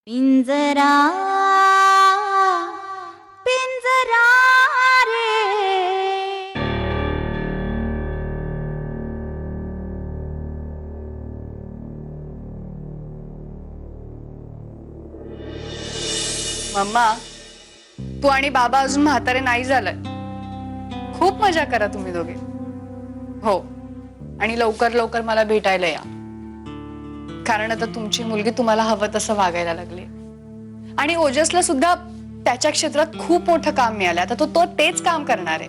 पिंजरा पिंजरा रे मम्मा, तू आणि बाबा अजून म्हातारे नाही झालाय. खूप मजा करा तुम्ही दोघे. हो, आणि लवकर लवकर मला भेटायला या, कारण आता तुमची मुलगी तुम्हाला हवं तसं वागायला लागली. आणि ओजसला सुद्धा त्याच्या क्षेत्रात खूप मोठं काम मिळालं. आता तो तेच काम करणार आहे.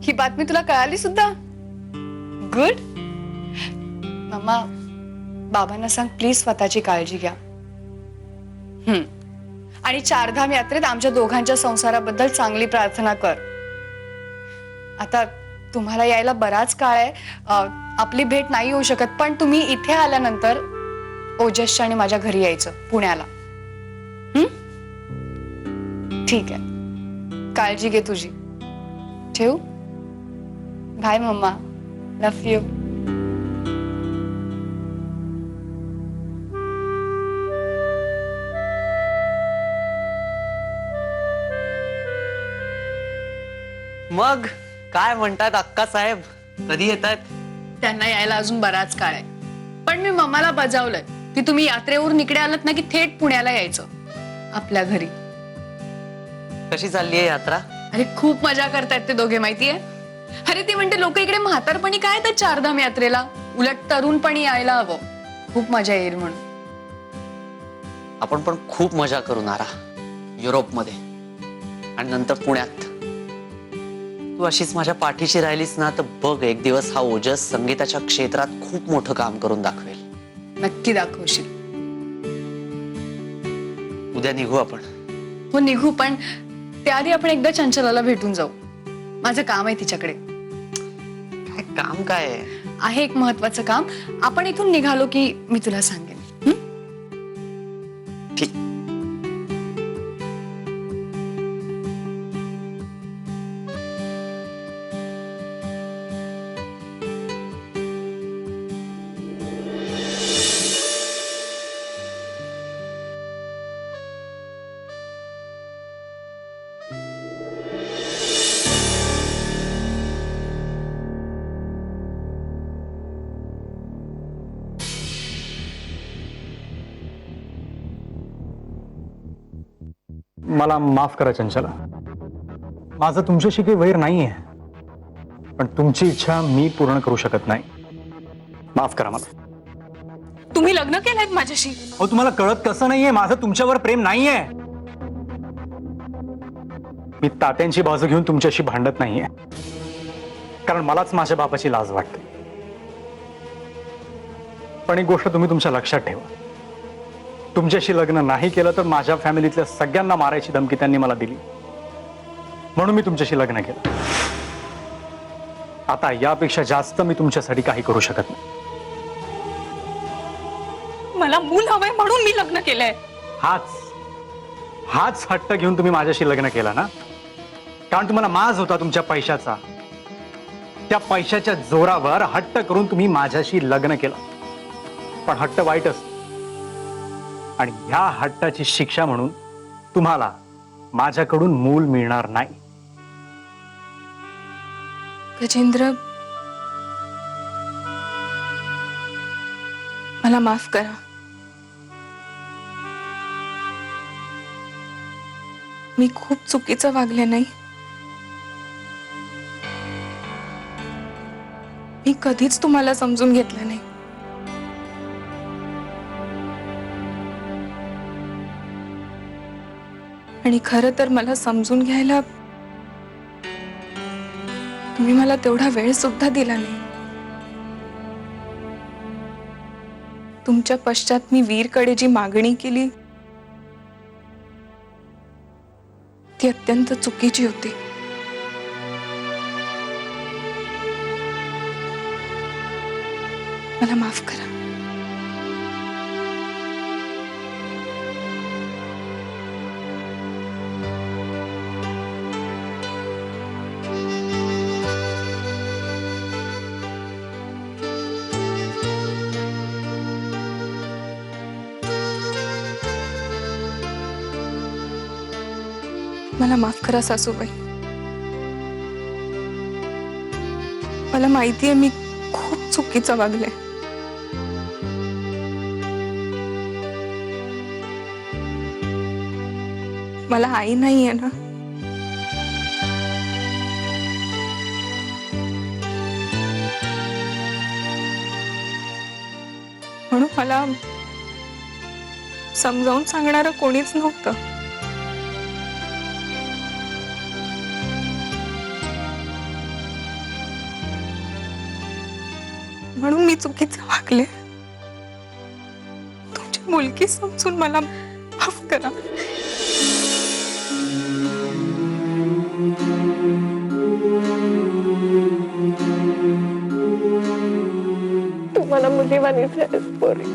ही बातमी तुला कळाली सुद्धा? गुड. मम्मा, बाबांना सांग प्लीज स्वतःची काळजी घ्या. आणि चारधाम यात्रेत आमच्या दोघांच्या संसाराबद्दल चांगली प्रार्थना कर. आता तुम्हाला यायला बराच काळ आहे. आपली भेट नाही होऊ शकत, पण तुम्ही इथे आल्यानंतर ओजसच्या आणि माझ्या घरी यायचं पुण्याला. ठीक आहे, काळजी घे तुझी. ठेवू? Bye mamma, love you. मग काय म्हणतात अक्का साहेब, कधी येतात? त्यांना यायला अजून बराच काळ आहे, पण मी मम्माला बजावलंय की तुम्ही यात्रेवरून इकडे आलात ना की थेट पुण्याला यायचं आपल्या घरी. कशी चाललीये यात्रा? अरे खूप मजा करतायत ते दोघे, माहितीये. अरे ती म्हणते लोक इकडे म्हातारपणी काय येतात चारधाम यात्रेला, उलट तरुणपणी यायला हवं, खूप मजा येईल म्हणून. आपण पण खूप मजा करू नारा, युरोपमध्ये आणि नंतर पुण्यात. तू अशीच माझ्या पाठीशी राहिलीस ना तर बघ, एक दिवस हा ओजस संगीताच्या क्षेत्रात खूप मोठं काम करून दाखवेल. नक्की दाखवशील. उद्या निघू आपण. हो निघू, पण त्याआधी आपण एकदा चंचलाला भेटून जाऊ. माझं काम आहे तिच्याकडे. काय काम काय आहे एक महत्वाचं काम. आपण इथून निघालो की मी तुला सांगेन. ठीक. मला माफ करा चंचला, माझं तुमच्याशी काही वैर नाहीये, पण तुमची इच्छा मी पूर्ण करू शकत नाही. माफ करा मला. तुम्ही लग्न केलंय माझ्याशी? अहो तुम्हाला कळत कसं नाहीये, माझं तुमच्यावर प्रेम नाहीये. मी तात्यांची बाजू घेऊन तुमच्याशी भांडत नाहीये, कारण मलाच माझ्या बापाची लाज वाटते. पण एक गोष्ट तुम्ही तुमच्या लक्षात ठेवा, तुमच्याशी लग्न नाही केलं तर माझ्या फॅमिलीतल्या सगळ्यांना मारायची धमकी त्यांनी मला दिली, म्हणून मी तुमच्याशी लग्न केलं. आता यापेक्षा जास्त मी तुमच्यासाठी काही करू शकत नाही. मला मूल हवंय म्हणून मी लग्न केलंय. हाच हट्ट घेऊन तुम्ही माझ्याशी लग्न केलं ना, कारण तुम्हाला माज होता तुमच्या पैशाचा. त्या पैशाच्या जोरावर हट्ट करून तुम्ही माझ्याशी लग्न केलं. पण हट्ट वाईटच, आणि ह्या हट्टाची शिक्षा म्हणून तुम्हाला माझ्याकडून मूल मिळणार नाही. गजेंद्र, मला माफ करा. मी खूप चुकीचं वागले नाही. मी कधीच तुम्हाला समजून घेतलं नाही. आणि खरं तर मला समजून घ्यायला तुम्ही मला तेवढा वेळ सुद्धा दिला नाही. तुमच्या पश्चात मी वीरकडे जी मागणी केली ती अत्यंत चुकीची होती. मला माफ करा. मला माफ करा सासूबाई. मला माहितीये मी खूप चुकीचं वागले. मला आई नाहीये ना. म्हणून मला समजावून सांगणारं कोणीच नव्हतं. म्हणून मी चुकीचं वागले. तुमची मुलगी समजून मला माफ करा. तुम्हाला मुलीवानीच आहेस पोरी.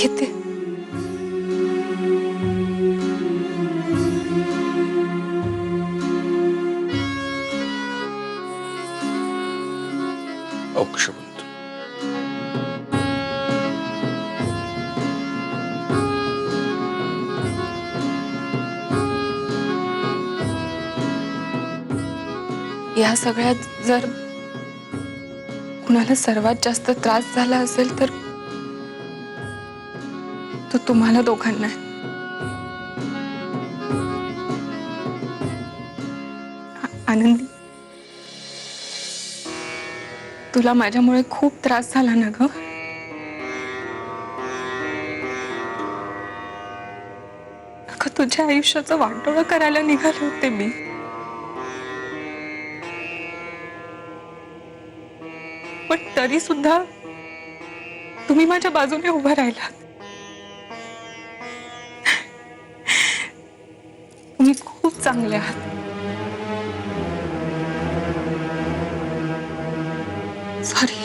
येते. औक्षवंत या सगळ्यात जर कुणाला सर्वात जास्त त्रास झाला असेल तर तो तुम्हाला दोघांना आहे. आनंदी, तुला माझ्यामुळे खूप त्रास झाला ना ग. अगं तुझ्या आयुष्याचं वाटोळं करायला निघाले होते मी. पण तरी सुद्धा तुम्ही माझ्या बाजूने उभा राहिलात. तुम्ही खूप चांगले आहात. सॉरी.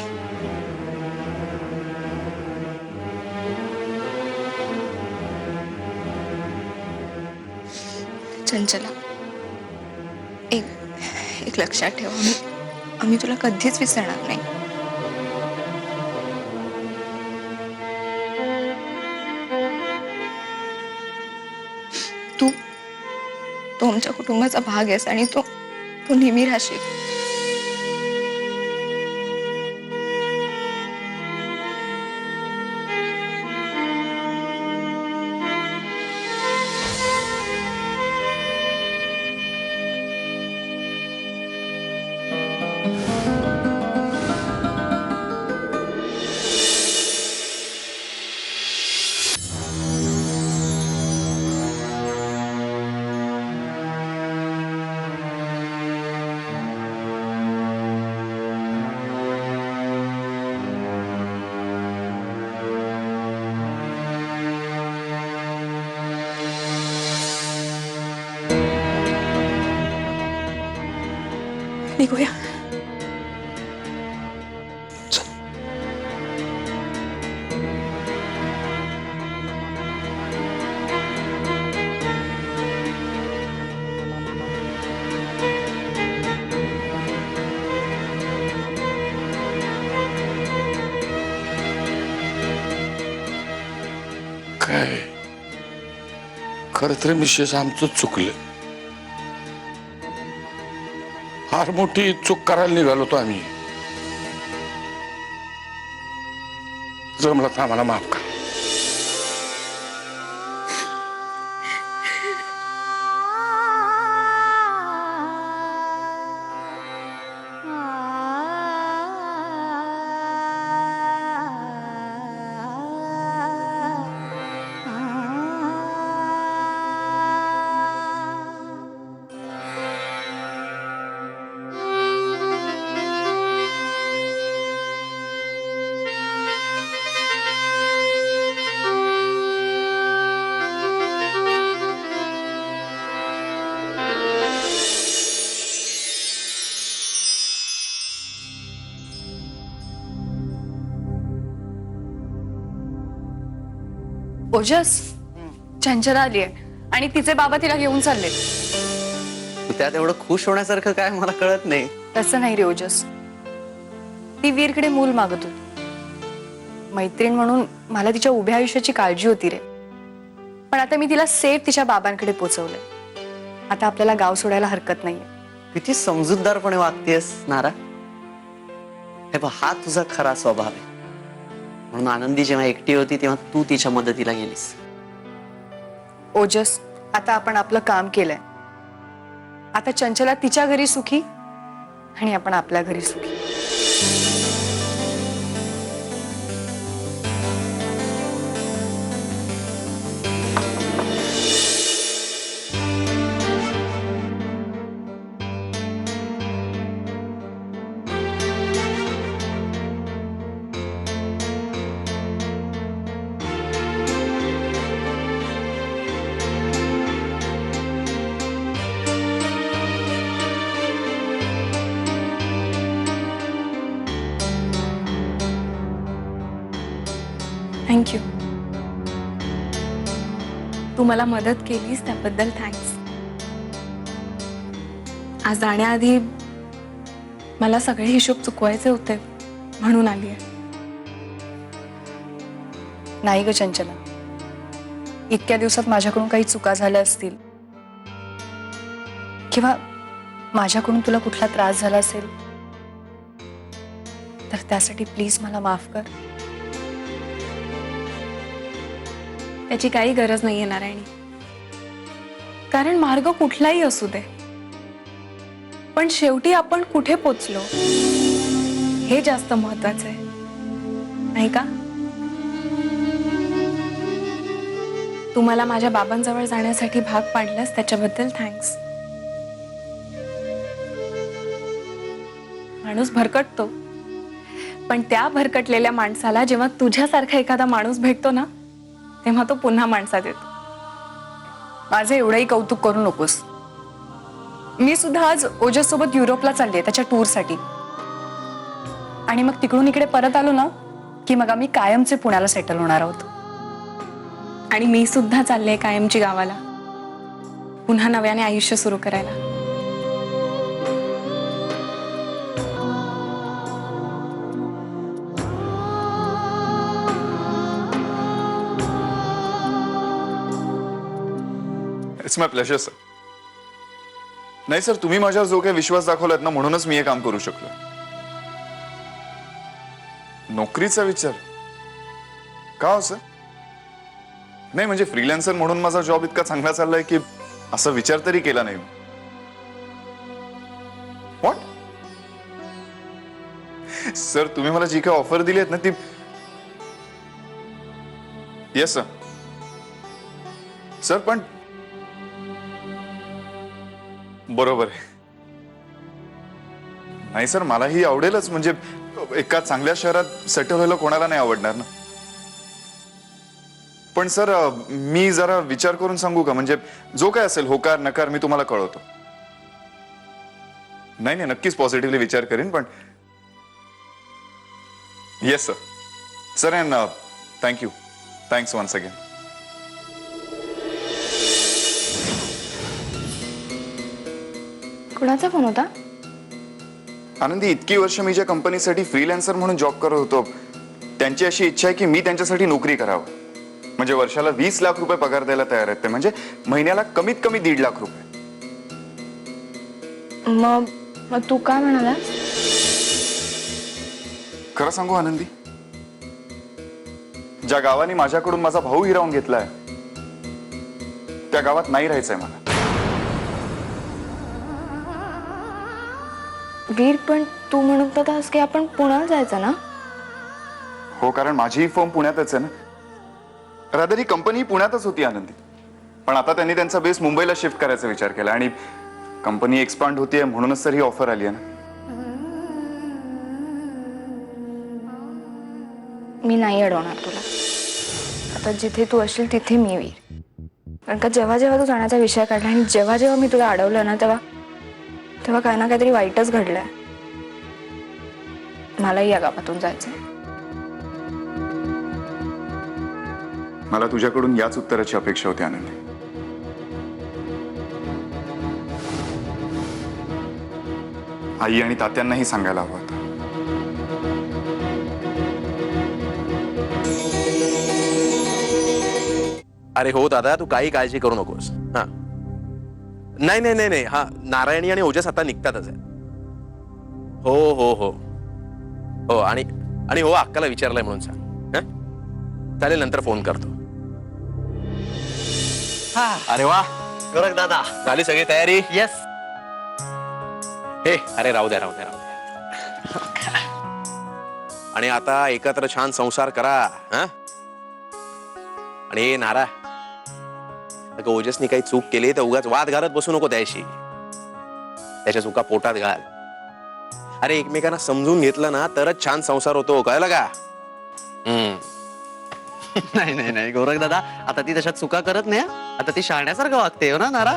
चंचला, एक लक्षात ठेव, आम्ही तुला कधीच विसरणार नाही. तू आमच्या कुटुंबाचा भाग आहेस आणि तू नेहमी राहशील. निघूया. काय खर तर मिसेस आमचं चुकलं. फार मोठी चूक करायला निघालो होतो आम्ही. जमलं तर आम्हाला माफ कर. ओजस, चंचला आली आहे आणि तिचे बाबा तिला घेऊन चालले. तू त्यात एवढं खुश होण्यासारखं काय मला कळत नाही. तसं नाही रे ओजस, ती वीरकडे मूल मागत होती. मैत्रीण म्हणून मला तिच्या उभ्या आयुष्याची काळजी होती रे. पण आता मी तिला सेफ तिच्या बाबांकडे पोचवलंय. आता आपल्याला गाव सोडायला हरकत नाहीये. किती समजूतदारपणे वागतेस नारा. हे बघ, हा तुझा खरा स्वभाव आहे. म्हणून आनंदी जेव्हा एकटी होती तेव्हा तू तिच्या मदतीला गेलीस. ओजस, आता आपण आपलं काम केलंय. आता चंचला तिच्या घरी सुखी आणि आपण आपल्या घरी सुखी. थँक्यू. तू मला मदत केलीस त्याबद्दल थँक्स. आज जाण्याआधी मला सगळे हिशोब चुकवायचे होते म्हणून आली आहे. नाही ग चंचला, इतक्या दिवसात माझ्याकडून काही चुका झाल्या असतील किंवा माझ्याकडून तुला कुठला त्रास झाला असेल तर त्यासाठी प्लीज मला माफ कर. त्याची काही गरज नाहीये नारायणी. कारण मार्ग कुठलाही असू दे, पण शेवटी आपण कुठे पोचलो हे जास्त महत्वाचं आहे, नाही का? तू मला माझ्या बाबांजवळ जाण्यासाठी भाग पाडलंस त्याच्याबद्दल थँक्स. माणूस भरकटतो, पण त्या भरकटलेल्या माणसाला जेव्हा तुझ्यासारखा एखादा माणूस भेटतो ना, तेव्हा तो पुन्हा माणसात येतो. माझं एवढंही कौतुक करू नकोस. मी सुद्धा आज ओजस सोबत युरोपला चालले त्याच्या टूरसाठी. आणि मग तिकडून इकडे परत आलो ना की मग आम्ही कायमचे पुण्याला सेटल होणार आहोत. आणि मी सुद्धा चालले कायमची गावाला, पुन्हा नव्याने आयुष्य सुरू करायला. It's my pleasure sir. नाही सर, तुम्ही माझ्यावर जो काही विश्वास दाखवलात ना, म्हणूनच मी हे काम करू शकलो. नोकरीचा विचार का हो सर? नाही म्हणजे फ्रीलान्सर म्हणून माझा जॉब इतका चांगला चाललाय की असा विचार तरी केला नाही. व्हॉट सर, तुम्ही मला जी काही ऑफर दिली आहेत ना ती. Yes sir. सर पण बरोबर आहे. नाही सर, मलाही आवडेलच. म्हणजे एका चांगल्या शहरात सेटल व्हायला कोणाला नाही आवडणार ना. पण सर, मी जरा विचार करून सांगू का? म्हणजे जो काय असेल होकार नकार मी तुम्हाला कळवतो. नाही नाही, नक्कीच पॉझिटिव्हली विचार करीन. पण yes sir. Sir and thank you. Thanks once again. कुणाचा फोन होता? आनंदी, इतकी वर्ष मी ज्या कंपनीसाठी फ्रीलान्सर म्हणून जॉब करत होतो त्यांची अशी इच्छा आहे की मी त्यांच्यासाठी नोकरी करावं. म्हणजे वर्षाला 20 लाख रुपये पगार द्यायला तयार आहेत ते. म्हणजे महिन्याला कमीत कमी 1.5 लाख रुपये. मग तू काय म्हणाला? खरं सांगू आनंदी, ज्या गावाने माझ्याकडून माझा भाऊ हिरावून घेतलाय त्या गावात नाही राहायचंय मला. वीर, पण तू म्हणत होतास की आपण पुण्याला जायचं ना? हो, कारण माझी फर्म पुण्यातच आहे ना. रादर ही कंपनी पुण्यातच होती आनंदी, पण आता त्यांनी त्यांचा बेस मुंबईला शिफ्ट करायचा विचार केला. आणि कंपनी एक्सपांड होतीये म्हणूनच तर ही ऑफर आली आहे ना. मी नाही अडवणार तुला. आता जिथे तू असशील तिथे मी वीर. कारण का जेव्हा जेव्हा तू जाण्याचा विषय काढला आणि जेव्हा जेव्हा मी तुला अडवलं ना, तेव्हा तेव्हा काही ना काहीतरी वाईटच घडलंय. मलाही या गावातून जायचंय. मला तुझ्याकडून याच उत्तराची अपेक्षा होती आनंदी. आई आणि तात्यांनाही सांगायला हवं होतं. अरे हो दादा, तू काही काळजी करू नकोस. हा, नाही नाही नाही नाही, हा नारायणी आणि ओजस आता निघतातच आहे. हो हो हो हो, आणि आणि हो, अक्काला विचारलंय म्हणून सांग. हा? चालेल, नंतर फोन करतो. अरे वा, गोरख दादा. झाली सगळी तयारी? येस. हे अरे, राहू द्या राहू द्या राहू द्या. आणि आता एकत्र छान संसार करा. हा, आणि हे नारा, अगं ओजसनी काही चूक केली तर उगाच वाद घालत बसू नको त्याशी. त्याच्या चुका पोटात घाल. अरे, एकमेकांना समजून घेतलं ना तरच छान संसार होतो, कळलं का? नाही नाही नाही गोरख दादा, आता ती तशा चुका करत नाही हं. आता ती शहाण्यासारखं वागते हो ना नारा.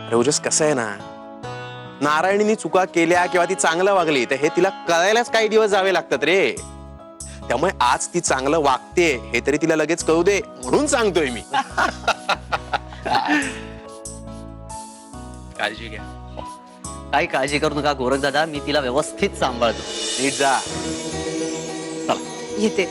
अरे ओजस, कसं आहे ना, नारायणीने चुका केल्या किंवा ती चांगलं वागली तर हे तिला कळायलाच काही दिवस जावे लागतात रे. त्यामुळे आज ती चांगलं वागते हे तरी तिला लगेच कळू दे, म्हणून सांगतोय मी. काळजी घ्या. काही काळजी करू नका गोरख दादा, मी तिला व्यवस्थित सांभाळतो. नीट जा. येते.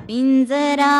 पिंजरा